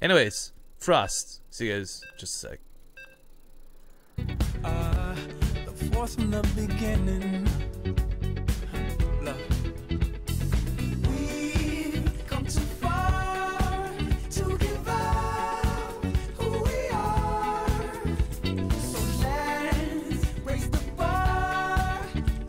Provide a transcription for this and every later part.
Anyways, Frost. See you guys in just a sec. The force from the beginning. Look. We've come too far to give up who we are. So let's raise the bar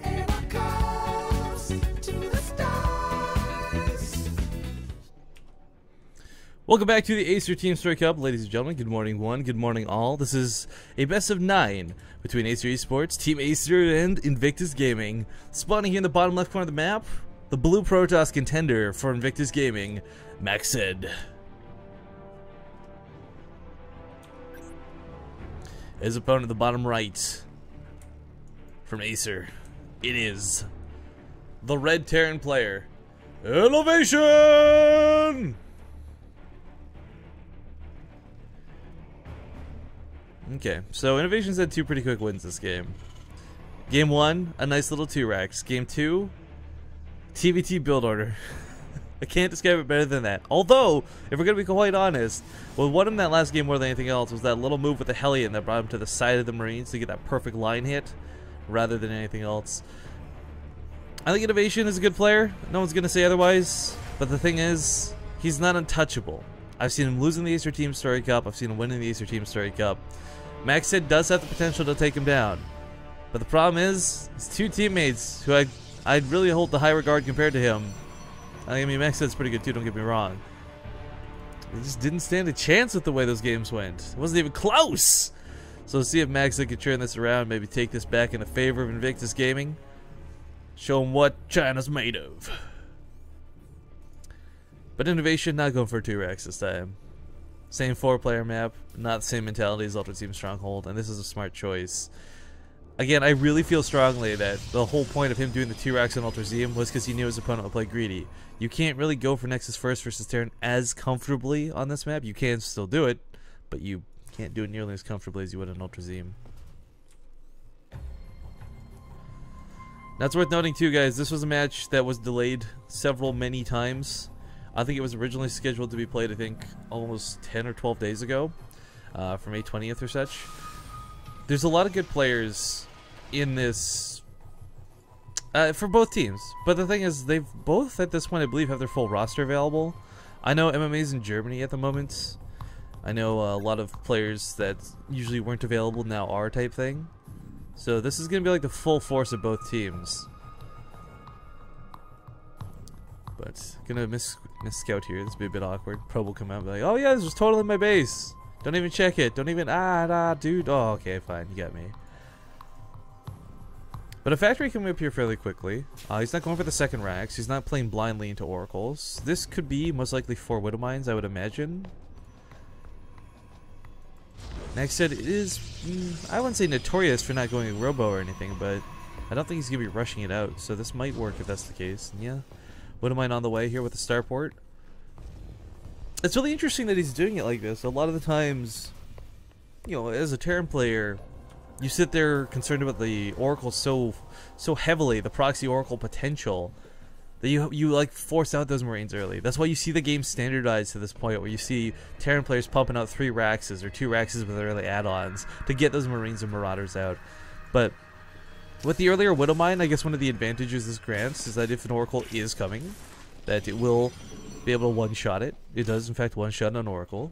and our cups to the stars. Welcome back to the Acer Team Story Cup, ladies and gentlemen. Good morning, one. Good morning, all. This is a best of 9 between Acer Esports, Team Acer, and Invictus Gaming. Spawning here in the bottom left corner of the map, the blue Protoss contender for Invictus Gaming, MacSed. His opponent at the bottom right from Acer, it is the Red Terran player, Innovation! Okay, so Innovation's had 2 pretty quick wins this game. Game 1, a nice little 2-racks. Game 2, TVT build order. I can't describe it better than that. Although, if we're going to be quite honest, what won him that last game more than anything else was that little move with the Hellion that brought him to the side of the Marines to get that perfect line hit, rather than anything else. I think Innovation is a good player. No one's going to say otherwise. But the thing is, he's not untouchable. I've seen him losing the Acer Team Story Cup. I've seen him winning the Acer Team Story Cup. MacSed does have the potential to take him down, but the problem is his 2 teammates who I'd really hold the high regard compared to him. I mean, MacSed's pretty good too, don't get me wrong. They just didn't stand a chance with the way those games went. It wasn't even close. So let's see if MacSed can turn this around, maybe take this back in the favor of Invictus Gaming. Show him what China's made of. But Innovation not going for 2-racks this time. Same 4-player map, not the same mentality as Ultra Team Stronghold, and this is a smart choice. Again, I really feel strongly that the whole point of him doing the 2-racks on Ultra Zeum was because he knew his opponent would play greedy. You can't really go for Nexus first versus Terran as comfortably on this map. You can still do it, but you can't do it nearly as comfortably as you would on Ultra Zeum. That's worth noting too, guys. This was a match that was delayed many times. I think it was originally scheduled to be played, I think, almost 10 or 12 days ago, from May 20th or such. There's a lot of good players in this, for both teams. But the thing is, they've both, at this point, I believe, have their full roster available. I know MMA's in Germany at the moment. I know a lot of players that usually weren't available now are type thing. So this is going to be like the full force of both teams. But gonna miss scout here. This will be a bit awkward. Probe will come out and be like, oh yeah, this was totally my base. Don't even check it. Don't even, dude. Oh, okay, fine. You got me. But a factory coming up here fairly quickly. He's not going for the 2nd racks. He's not playing blindly into oracles. This could be most likely 4 Widow Mines, I would imagine. MacSed is, I wouldn't say notorious for not going Robo or anything, but I don't think he's going to be rushing it out. So this might work if that's the case. And yeah. Widow Mine on the way here with the starport. It's really interesting that he's doing it like this. A lot of the times, you know, as a Terran player, you sit there concerned about the Oracle so heavily, the proxy Oracle potential, that you like force out those Marines early. That's why you see the game standardized to this point, where you see Terran players pumping out 3 Raxes or 2 Raxes with early add-ons to get those Marines and Marauders out. But with the earlier Widow Mine, I guess one of the advantages this grants is that if an Oracle is coming, that it will be able to one-shot it. It does, in fact, one-shot an Oracle.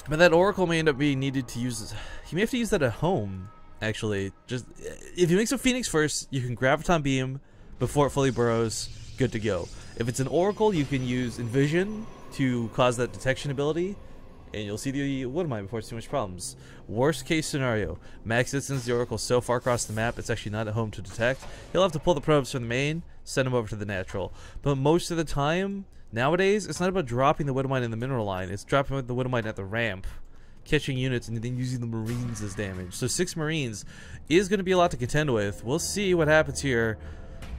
But that Oracle may end up being needed to use... He may have to use that at home, actually. Just if he makes a Phoenix first, you can Graviton Beam before it fully burrows, good to go. If it's an Oracle, you can use Envision to cause that detection ability, and you'll see the Widow Mine before it's too much problems. Worst case scenario, MacSed sends the Oracle so far across the map it's actually not at home to detect. He'll have to pull the probes from the main, send them over to the natural. But most of the time, nowadays, it's not about dropping the Widow Mine in the mineral line. It's dropping the Widow Mine at the ramp, catching units, and then using the Marines as damage. So 6 Marines is going to be a lot to contend with. We'll see what happens here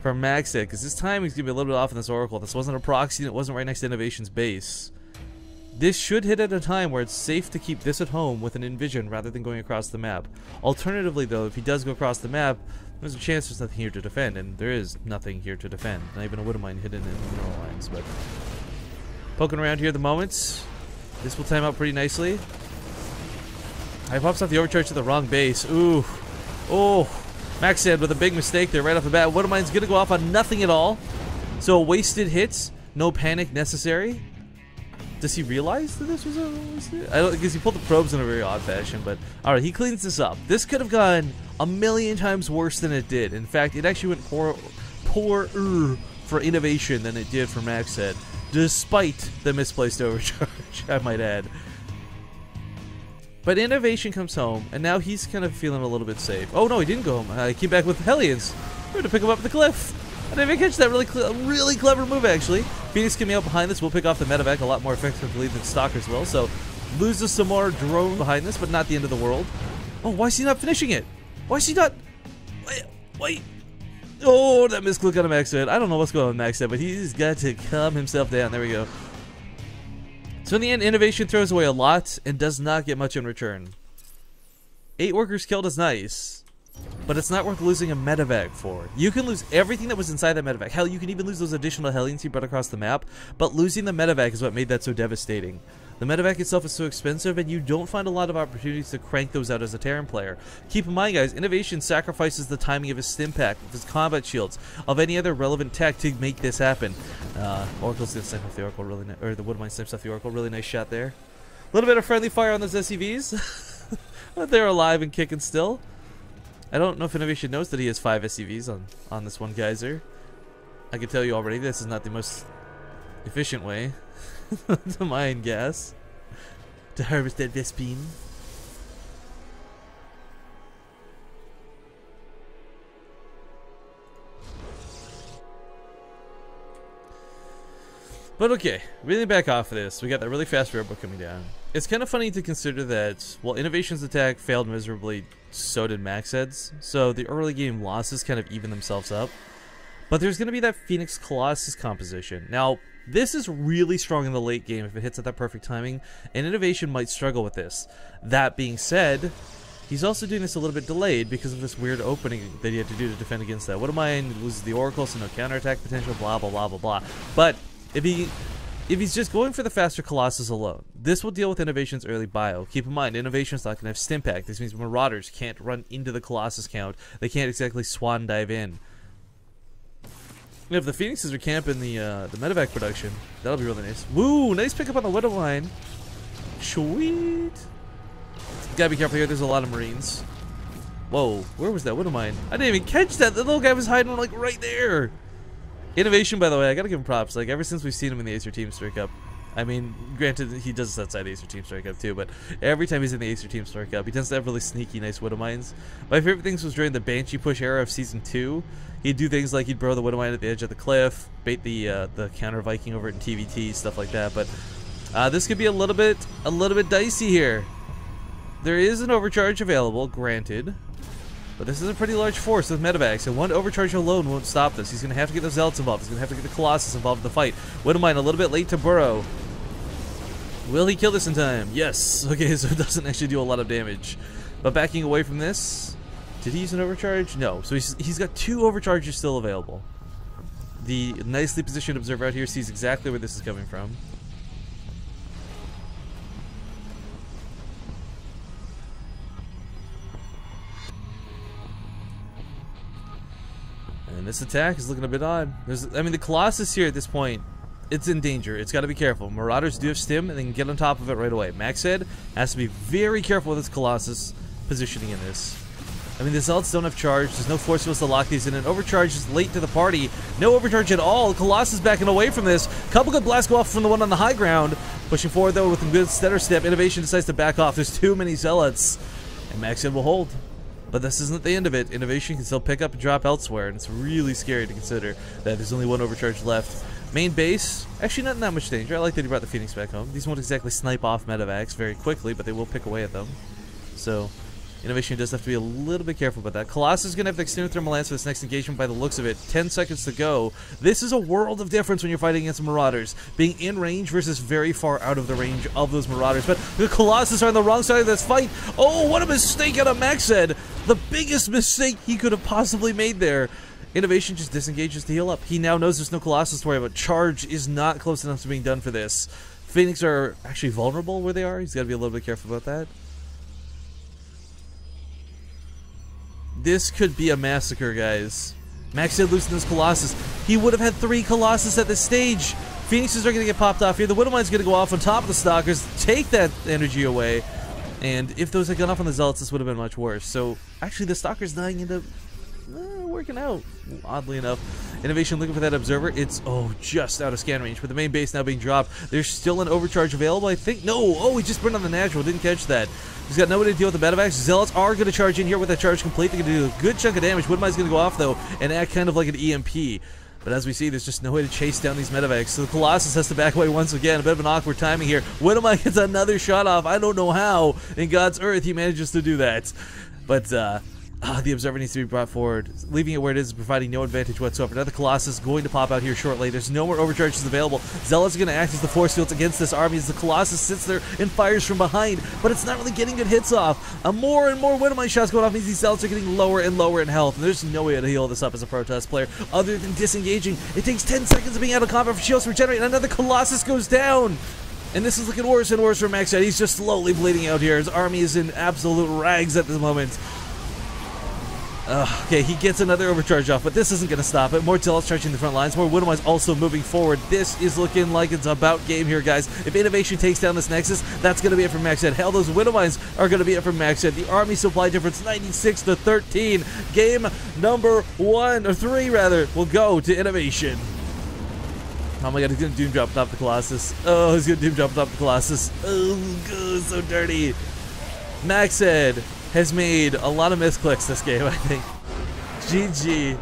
from MacSed, because this time he's going to be a little bit off in this Oracle. This wasn't a proxy, and it wasn't right next to Innovation's base. This should hit at a time where it's safe to keep this at home with an Envision rather than going across the map. Alternatively, though, if he does go across the map, there's a chance there's nothing here to defend, and there is nothing here to defend. Not even a Widow Mine hidden in the mineral lines, but Poking around here at the moment. This will time out pretty nicely. I pops off the overcharge to the wrong base. Ooh. Oh. MacSed with a big mistake there right off the bat. Woodermine's going to go off on nothing at all. So wasted hits. No panic necessary. Does he realize that this was a wasted? I don't, because he pulled the probes in a very odd fashion, but alright, he cleans this up. This could have gone a million times worse than it did. In fact, it actually went poorer for innovation than it did for MacSed, despite the misplaced overcharge, I might add. But innovation comes home, and now he's kind of feeling a little bit safe. Oh no, he didn't go home. He came back with Hellions. We're going to pick him up at the cliff. I didn't even catch that. Really clever move, actually. Phoenix coming out behind this will pick off the medevac a lot more effectively than Stalkers will, so loses some more drone behind this, but not the end of the world. Oh, why is he not finishing it? Why is he not... Wait. Oh, that misclick on a MacSed. I don't know what's going on with MacSed, but he's got to calm himself down. There we go. So in the end, innovation throws away a lot and does not get much in return. 8 workers killed is nice, but it's not worth losing a medevac for. You can lose everything that was inside that medevac. Hell, you can even lose those additional Hellions you brought across the map, but losing the medevac is what made that so devastating. The medevac itself is so expensive, and you don't find a lot of opportunities to crank those out as a Terran player. Keep in mind, guys, innovation sacrifices the timing of his stim pack, of his combat shields, of any other relevant tech to make this happen. Oracle's gonna snipe off the Oracle really nice, or the Woodmine snipes off the Oracle. Really nice shot there. A little bit of friendly fire on those SCVs, but they're alive and kicking still. I don't know if innovation knows that he has 5 SCVs on this one geyser. I can tell you already, this is not the most efficient way to mine gas, to harvest that Vespine. But okay, really back off of this. We got that really fast railroad coming down. It's kind of funny to consider that, well, Innovation's attack failed miserably, so did MacSed's. So the early game losses kind of even themselves up. But there's going to be that Phoenix Colossus composition. Now, this is really strong in the late game if it hits at that perfect timing, and Innovation might struggle with this. That being said, he's also doing this a little bit delayed because of this weird opening that he had to do to defend against that. What am I? Loses the Oracle, so no counterattack potential, blah, blah, blah, blah, blah. But if he's just going for the faster Colossus alone, this will deal with Innovation's early bio. Keep in mind, Innovation's not going to have stim pack. This means Marauders can't run into the Colossus count. They can't exactly swan dive in. If the Phoenixes are camping the medevac production, that'll be really nice. Woo! Nice pickup on the Widow line. Sweet. Gotta be careful here. There's a lot of Marines. Whoa! Where was that Widow mine? I didn't even catch that. The little guy was hiding like right there. Innovation, by the way, I gotta give him props. Like ever since we've seen him in the Acer Team Strike Up. I mean, granted, he does this outside the Acer Team Strike Up too, but every time he's in the Acer Team Strike Up, he tends to have really sneaky, nice Widow mines. My favorite things was during the Banshee push era of Season 2. He'd do things like he'd burrow the Widow mine at the edge of the cliff, bait the counter Viking over it in TVT, stuff like that. But this could be a little bit dicey here. There is an overcharge available, granted, but this is a pretty large force with medevacs, and one overcharge alone won't stop this. He's going to have to get the Zealots involved. He's going to have to get the Colossus involved in the fight. Widow mine a little bit late to burrow. Will he kill this in time? Yes. Okay, so it doesn't actually do a lot of damage. But backing away from this, did he use an overcharge? No. So he's got 2 overcharges still available. The nicely positioned observer out here sees exactly where this is coming from. And this attack is looking a bit odd. I mean, the Colossus here at this point, it's in danger. It's got to be careful. Marauders do have stim, and they can get on top of it right away. MacSed has to be very careful with his Colossus positioning in this. I mean, the Zealots don't have charge. There's no force fields to lock these in. An overcharge is late to the party. No overcharge at all. Colossus backing away from this. Couple good blasts go off from the one on the high ground. Pushing forward, though, with a good stutter step. Innovation decides to back off. There's too many Zealots. And MacSed will hold. But this isn't the end of it. Innovation can still pick up and drop elsewhere, and it's really scary to consider that there's only 1 overcharge left. Main base, actually not in that much danger. I like that he brought the Phoenix back home. These won't exactly snipe off medevacs very quickly, but they will pick away at them. So, Innovation does have to be a little bit careful about that. Colossus is going to have to extend thermal lance for this next engagement by the looks of it. 10 seconds to go. This is a world of difference when you're fighting against Marauders. Being in range versus very far out of the range of those Marauders. But the Colossus are on the wrong side of this fight. Oh, what a mistake out of MacSed. The biggest mistake he could have possibly made there. Innovation just disengages to heal up. He now knows there's no Colossus to worry about. Charge is not close enough to being done for this. Phoenix are actually vulnerable where they are. He's got to be a little bit careful about that. This could be a massacre, guys. MacSed losing this Colossus. He would have had 3 Colossus at this stage. Phoenixes are going to get popped off here. The Widowmine's going to go off on top of the Stalkers, take that energy away. And if those had gone off on the Zealots, this would have been much worse. So, actually, the Stalkers dying end up working out, oddly enough. Innovation looking for that Observer. It's, just out of scan range. But the main base now being dropped. There's still an overcharge available, I think. No! Oh, he just burned on the natural. Didn't catch that. He's got nobody to deal with the Medivacs. Zealots are going to charge in here with that charge complete. They're going to do a good chunk of damage. Widowmine's going to go off, though, and act kind of like an EMP. But as we see, there's just no way to chase down these Medivacs. So the Colossus has to back away once again. A bit of an awkward timing here. Widowmine gets another shot off. I don't know how in God's earth he manages to do that. But, the Observer needs to be brought forward. Leaving it where it is, providing no advantage whatsoever. Another Colossus going to pop out here shortly. There's no more overcharges available. Zealots are going to act as the force fields against this army as the Colossus sits there and fires from behind, but it's not really getting good hits off. More and more Widowmine shots going off means these Zealots are getting lower and lower in health, and there's no way to heal this up as a Protoss player other than disengaging. It takes 10 seconds of being out of combat for shields to regenerate, and another Colossus goes down. And this is looking worse and worse for MacSed. He's just slowly bleeding out here. His army is in absolute rags at the moment. Okay, he gets another overcharge off, but this isn't going to stop it. More Zealots charging the front lines. More Widowmines also moving forward. This is looking like it's about game here, guys. If Innovation takes down this Nexus, that's going to be it for MacSed. Hell, those Widowmines are going to be it for MacSed. The army supply difference, 96-13. Game number 3, will go to Innovation. Oh my god, he's going to Doom Drop top the Colossus. Oh, he's going to Doom Drop top the Colossus. Oh, so dirty. MacSed has made a lot of misclicks this game, I think. GG.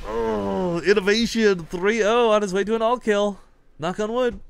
Oh, Innovation 3-0 on his way to an all kill. Knock on wood.